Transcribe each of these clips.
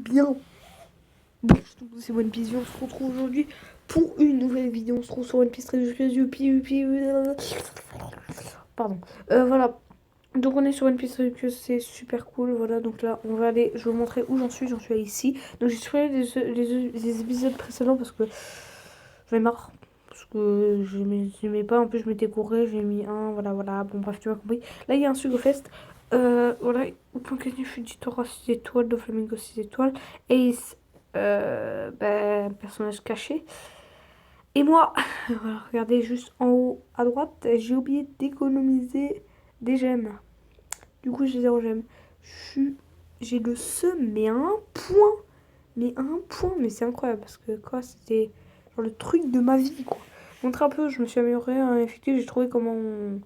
bien. Bon, c'est One Piece, on se retrouve aujourd'hui pour une nouvelle vidéo. On se retrouve sur One Piece très Pardon. Voilà. Donc on est sur One Piece très c'est super cool. Voilà, donc là on va aller. Je vais vous montrer où j'en suis. J'en suis ici. Donc j'ai supprimé les épisodes précédents parce que j'en ai marre. Parce que j'aimais pas. En plus je m'étais couré. J'ai mis un. Voilà. Bon, bref, tu m'as compris. Là il y a un Sugo Fest. Voilà. Point gagné Fujitora 6 étoiles. Doflamingo 6 étoiles. Ace. Personnage caché. Et moi, voilà, regardez juste en haut à droite, j'ai oublié d'économiser des gemmes. Du coup, j'ai 0 gemmes. J'ai le seum, mais à un point. Mais c'est incroyable parce que quoi, c'était genre le truc de ma vie, quoi. Montre un peu, je me suis améliorée en effectif, j'ai trouvé comment on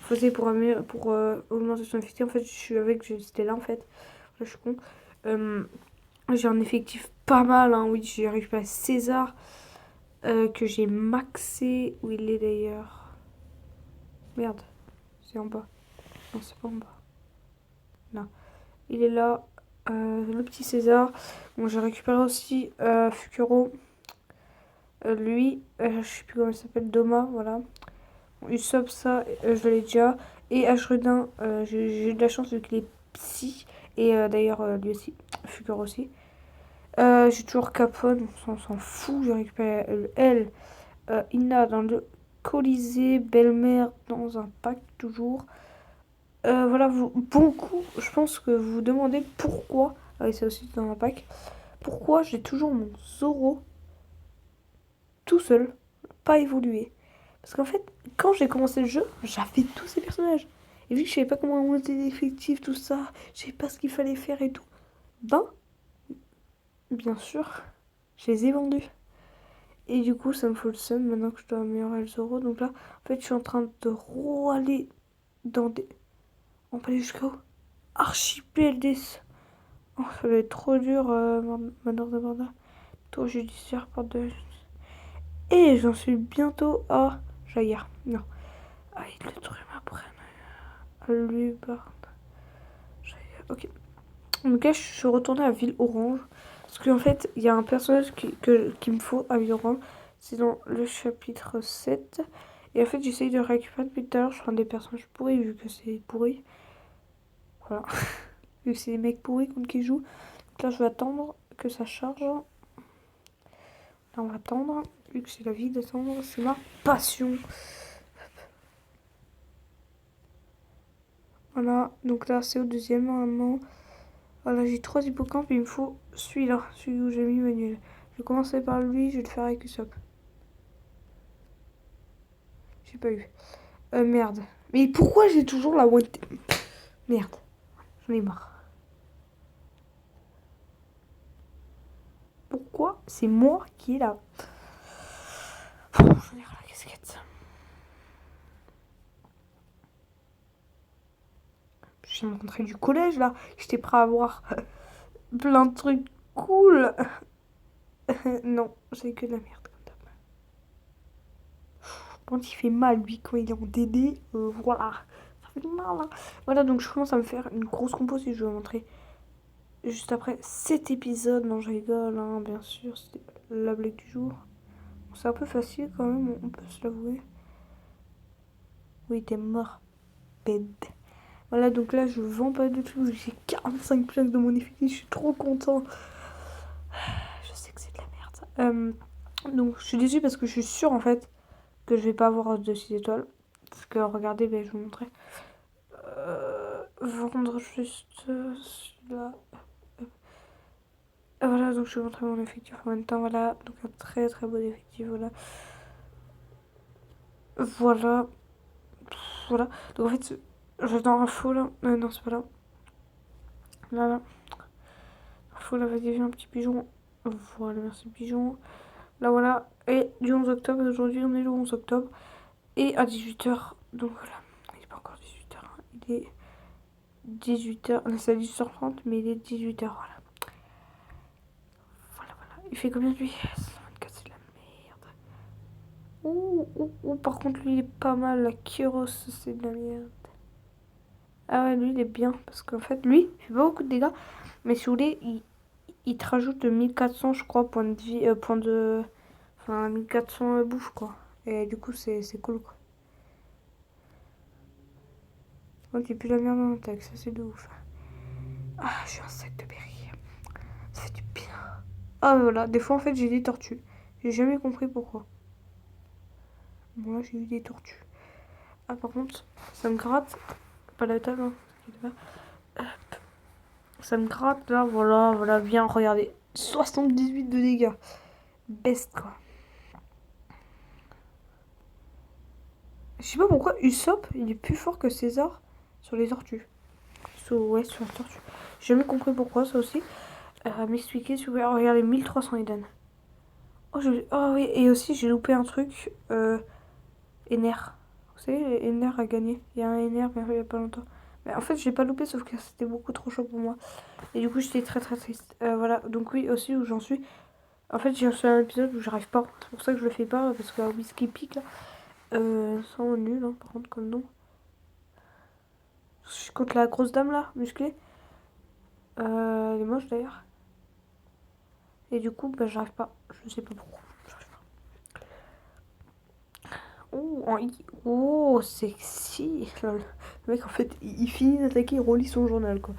faisait pour augmenter son effectif. En fait, c'était là en fait. Là, je suis con. J'ai un effectif pas mal, hein. Oui, j'ai récupéré César. Que j'ai maxé. Où il est d'ailleurs? Merde, c'est en bas. Non, c'est pas en bas. Là. Il est là. Le petit César. Bon, j'ai récupéré aussi Fukuro. Lui, je sais plus comment il s'appelle. Doma, voilà. Bon, Usopp, ça, je l'ai déjà. Et Ashrudin, j'ai eu de la chance vu qu'il est psy. Et d'ailleurs, lui aussi. Fukuro aussi. J'ai toujours Capone, on s'en fout. J'ai récupéré elle. Inna dans le Colisée, belle-mère dans un pack toujours. Voilà, beaucoup, je pense que vous vous demandez pourquoi, ah oui, c'est aussi dans un pack, pourquoi j'ai toujours mon Zoro tout seul, pas évolué. Parce qu'en fait, quand j'ai commencé le jeu, j'avais tous ces personnages. Et vu que je savais pas comment monter l'effectif, tout ça, je savais pas ce qu'il fallait faire et tout, ben, bien sûr, je les ai vendus. Et du coup, ça me fout le seum maintenant que je dois améliorer le Zoro. Donc là, en fait, je suis en train de aller dans des... On peut aller jusqu'à où? Archipel des... Oh, ça va être trop dur, Manor de Borda. Tour judiciaire, porte de... Et j'en suis bientôt à... Jaillard. Non. Ah, il le truc m'apprenne. Lui, par... Jaillard. Ok. Donc là, je suis retournée à Ville Orange. Parce qu'en fait, il y a un personnage qu'il me faut à Ville Orange. C'est dans le chapitre 7. Et en fait, j'essaye de récupérer depuis tout à l'heure. Je prends des personnages pourris vu que c'est pourri. Voilà. Vu que c'est des mecs pourris contre qui jouent. Donc là, je vais attendre que ça charge. Là, on va attendre. Vu que c'est la vie d'attendre, c'est ma passion. Voilà. Donc là, c'est au deuxième normalement. Voilà, j'ai 3 hippocampes. Il me faut celui-là. Celui où j'ai mis Manuel. Je vais commencer par lui. Je vais le faire avec Usopp. J'ai pas eu. Merde. Mais pourquoi j'ai toujours la one... Merde. J'en ai marre. Pourquoi c'est moi qui est là? J'en ai ras la casquette. Je viens de rentrer du collège là. J'étais prêt à avoir plein de trucs cool. Non, j'ai que de la merde comme d'hab. Quand il fait mal, lui, quand il est en DD, voilà. Ça fait mal. Hein. Voilà, donc je commence à me faire une grosse compo si je veux montrer. Juste après cet épisode, non, je rigole, hein, bien sûr, c'était la blague du jour. C'est un peu facile quand même, on peut se l'avouer. Oui, t'es mort, bed. Voilà, donc là, je vends pas du tout. J'ai 45 places de mon effectif, je suis trop content. Je sais que c'est de la merde, ça. Donc, je suis déçue parce que je suis sûre, en fait, que je vais pas avoir de 6 étoiles. Parce que, regardez, je vais vous montrer. Vendre juste celui-là. Voilà, donc je vais montrer mon effectif en même temps. Voilà, donc un très très beau effectif. Voilà. Voilà. Voilà. Donc en fait, j'attends un faux là. Non, c'est pas là. Là. Info, là, vas-y, viens, un petit pigeon. Voilà, merci pigeon. Là, voilà. Et du 11 octobre, aujourd'hui, on est le 11 octobre. Et à 18h. Donc voilà. Il n'est pas encore 18h. Hein. Il est 18h. C'est à 18h30, mais il est 18h. Voilà. Voilà. Il fait combien de lui? 124, c'est de la merde. Par contre, lui, il est pas mal. La Kyros, c'est de la merde. Ah ouais, lui, il est bien. Parce qu'en fait, lui, il fait pas beaucoup de dégâts. Mais si vous voulez, il te rajoute 1400, je crois, points de vie, points de... Enfin, 1400 bouffe, quoi. Et du coup, c'est cool, quoi. Ok, plus la merde dans le texte, ça c'est de ouf. Ah, je suis un sac de berry. Ça fait du bien. Ah, voilà, des fois, en fait, j'ai des tortues. J'ai jamais compris pourquoi. Moi, j'ai eu des tortues. Ah, par contre, ça me gratte. Pas la table, hein. Ça me gratte, là, voilà, bien, regardez. 78 de dégâts. Best, quoi. Je sais pas pourquoi Usopp, il est plus fort que César sur les tortues. Ouais, sur les tortues. J'ai jamais compris pourquoi, ça aussi. M'expliquer, s'il vous plaît. Oh, regardez, 1300 il donne. Oh oui, et aussi, j'ai loupé un truc. Ener. Vous savez, Ener a gagné. Il y a un Ener, mais il y a pas longtemps. Mais en fait, j'ai pas loupé, sauf que c'était beaucoup trop chaud pour moi. Et du coup, j'étais très très triste. Voilà, donc oui, aussi, où j'en suis. En fait, j'ai reçu un épisode où j'arrive pas. C'est pour ça que je le fais pas, parce que Whisky Peak, là. C'est vraiment nul, hein, par contre, comme nom. Je suis contre la grosse dame, là, musclée. Elle est moche, d'ailleurs. Et du coup, bah, j'arrive pas. Je sais pas pourquoi. J'arrive pas. Oh, sexy. Lol. Le mec, en fait, il finit d'attaquer, il relit son journal, quoi.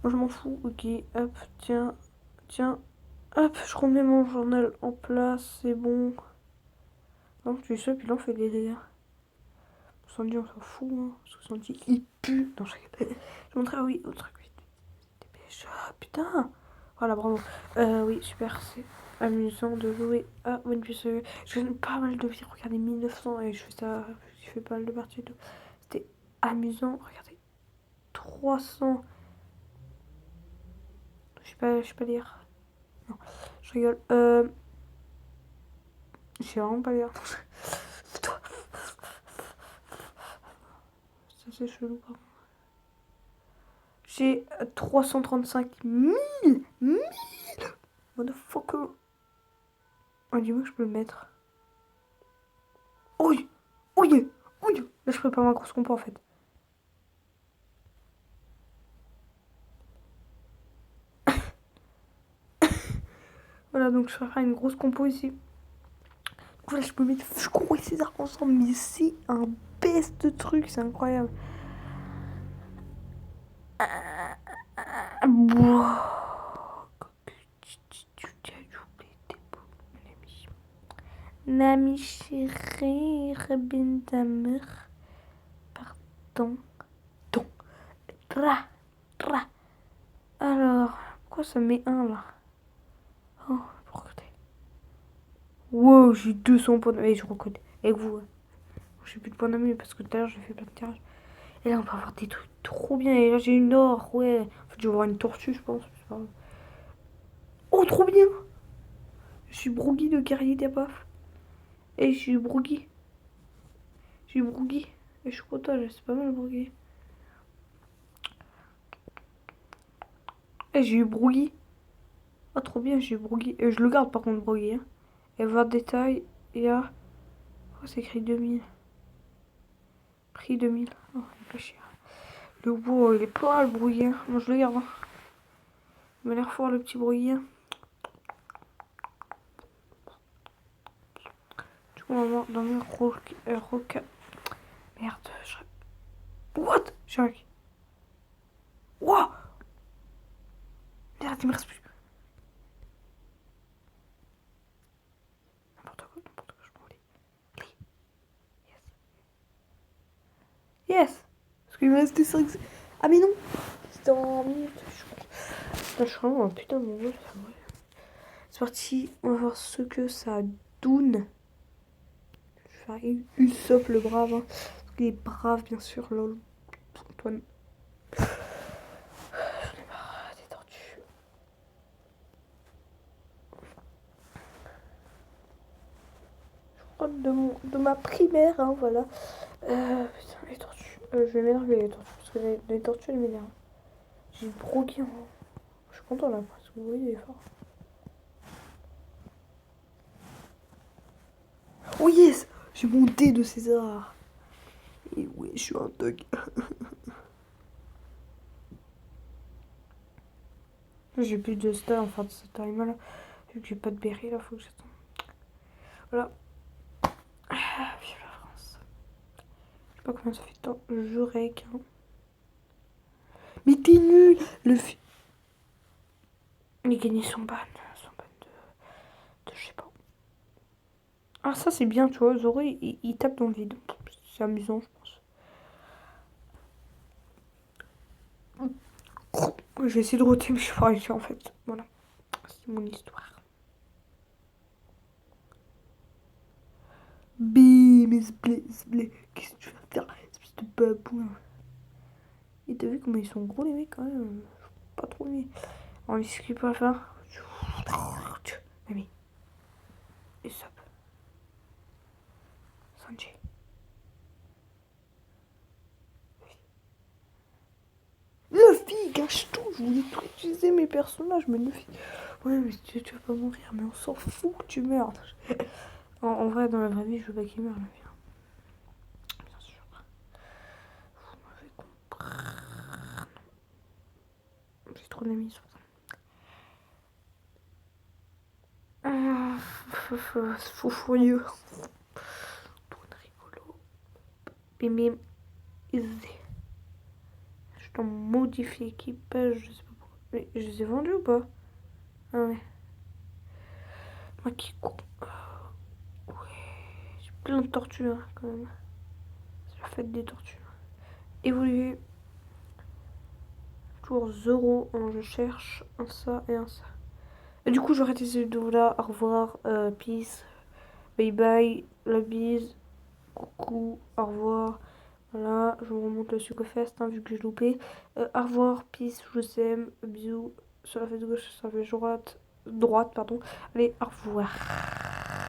Moi, je m'en fous. Ok, hop, tiens. Hop, je remets mon journal en place, c'est bon. Donc, tu sais, puis là, on fait des délires. Sandy, on s'en fout, hein. Parce que Sandy, il pue. Non, je montrerai, oui, au truc, vite. Dépêche. Ah, putain. Voilà, bravo. Oui, super, c'est amusant de jouer à One Piece. Je gagne pas mal de vie, regardez, 1900, et je fais ça, je fais pas mal de parties et tout. C'était amusant, regardez, 300. Je sais pas lire. Non, je rigole. Je sais vraiment pas lire. Ça, c'est chelou, pardon. J'ai 335 000. Motherfucker. Oh, dis-moi que je peux le mettre. Oui, oui, oui. Là, je prépare ma grosse compo en fait. Voilà, donc je ferai une grosse compo ici. Voilà, je peux mettre Foucault et César ensemble, mais c'est un best de truc, c'est incroyable. Nami chérie, Rabin d'amour. Pardon. Don. Tra. Alors, pourquoi ça met un là? Oh, recruter. Wow, j'ai 200 points d'amis. Je recrute. Et vous? J'ai plus de points d'amis parce que tout à l'heure j'ai fait plein de tirages. Et là, on peut avoir des trucs trop bien. Et là, j'ai une or, ouais. En fait, je vais avoir une tortue, je pense. Oh, trop bien! Je suis Broogie de guerrier des paf. Et je suis Broogie. Je suis Broogie. Et je suis content, c'est pas mal, Broogie. Et j'ai eu Broogie. Ah, trop bien, j'ai eu Broogie. Et je le garde par contre, Broogie. Hein. Et voir détail, il y a. Oh, c'est écrit 2000. Prix 2000. Oh, il est pas cher. Le wow, il est pas le Broogie. Hein. Moi, je le garde. Hein. Il m'a l'air fort, le petit Broogie. Hein. Du coup, on va voir dans mes roca. Merde, What? Shark. Wow! Merde, il me reste plus. N'importe quoi, je m'en lis. Yes! Parce qu'il me restait 5. Ah, mais non! C'était en minute. Je suis vraiment un putain de mon jeu. C'est parti, on va voir ce que ça donne. Je vais faire Usopp le brave. Hein. Parce qu'il est brave, bien sûr, lol. Antoine. J'en ai marre des tortues. Je crois de ma primaire, hein, voilà. Putain, les tortues. Je vais m'énerver les tortues. Parce que les tortues, elles m'énervent. J'ai broqué en. Je suis content là, parce que vous voyez, il est fort. Oh yes! J'ai mon dé de César. Et oui, je suis un thug. J'ai plus de stats en fin de ce time là. Vu que j'ai pas de berry là, faut que j'attende. Voilà. Ah, vive la France. Je sais pas combien ça fait de temps. Je jouerai avec un. Mais t'es nul. Les gagnés sont ban. Sont ban de je sais pas. Ah ça c'est bien, tu vois. Zoro il tape dans le vide. C'est amusant je pense. Je vais essayer de roter mais je suis pas réussi en fait. Voilà. C'est mon histoire. Bim, esblé. Qu'est-ce que tu vas faire, espèce de babouin. Et t'as vu comment ils sont gros les mecs quand même. Pas trop aimé. On ce qu'il peut faire. Ami. Et ça. Sanji. Luffy, gâche tout. Je voulais tout utiliser mes personnages, mais Luffy. Ouais, mais tu vas pas mourir, mais on s'en fout que tu meurs. En vrai, dans la vraie vie, je veux pas qu'il meure, Luffy. Bien sûr. Vous m'avez compris. J'ai trop d'amis sur ça. C'est fou furieux. Tout rigolo. Bim bim. Easy. Je t'en modifie équipage, je sais pas pourquoi. Mais je les ai vendus ou pas? Ah ouais. Moi qui cours. Ouais. J'ai plein de tortues hein, quand même. C'est la fête des tortues. Évoluer. Toujours 0. Je cherche un ça et un ça. Et du coup, j'arrête ces vidéos là. Au revoir. Peace. Bye bye. La bise. Coucou. Au revoir. Voilà. Je vous remonte le Sucofest hein, vu que j'ai loupé. Au revoir. Peace. Je vous aime. Bisous. Sur la face gauche, sur la face droite. Pardon. Allez, au revoir.